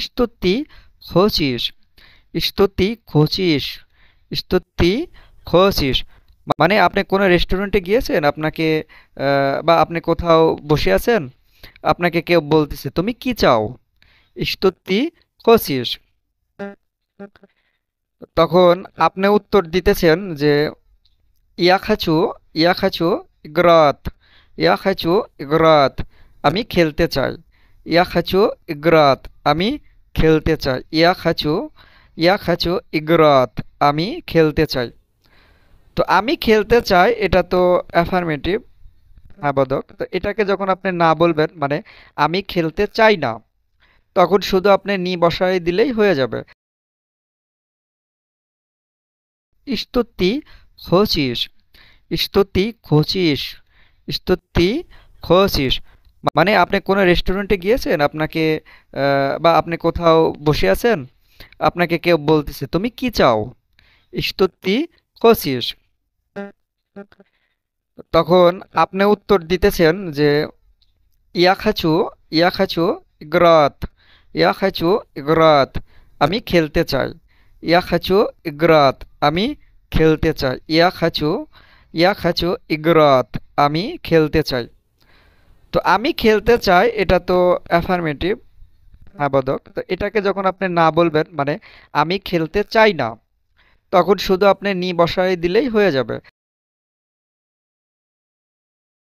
Что ты хочешь? Что ты хочешь? Что ты хочешь? মানে আপনি কোনো রেস্টুরেন্টে গিয়েছেন, আপনাকে বা আপনি কোথাও বসে আছেন, আপনাকে কেউ বলতেছে তুমি কি চাও? Что ты хочешь? তখন আপনি উত্তর দিতেছেন যে ইয়া খাচু, ইয়া খাচু ইগরাত, ইয়া খাচু ইগরাত, আমি খেলতে চাই। ইয়া খাচু ইগরাত, আমি খেলতে চাই। ইয়া খাচু ইগরাত, আমি খেলতে চাই। তো আমি খেলতে চাই এটা তো অ্যাফার্মেটিভ, হ্যাঁ বোধক। তো এটাকে যখন আপনি না বলবেন, মানে আমি খেলতে চাই না, তখন শুধু আপনি নি বসায় দিলেই হয়ে যাবে। ইস্তুতি খোঁচিস, ইস্তুতি খোঁচিস, ইস্তুতি খোঁচিস, মানে আপনি কোনো রেস্টুরেন্টে গিয়েছেন, আপনাকে বা আপনি কোথাও বসে আছেন, আপনাকে কেউ বলতেছে তুমি কি চাও? ইস্তুতি খোঁচিস। তখন আপনি উত্তর দিতেছেন যে ইয়া খাচু, ইয়া খাচু ইগরাত, ইয়া খাচু ইগরাত, আমি খেলতে চাই। ইয়া খাচু ইগরাত, আমি খেলতে চাই। ইয়া খাচু ইগরাত, আমি খেলতে চাই। তো আমি খেলতে চাই এটা তো অ্যাফার্মেটিভ, হ্যাঁ বোধক। তো এটাকে যখন আপনি না বলবেন, মানে আমি খেলতে চাই না, তখন শুধু আপনি নি বসায় দিলেই হয়ে যাবে।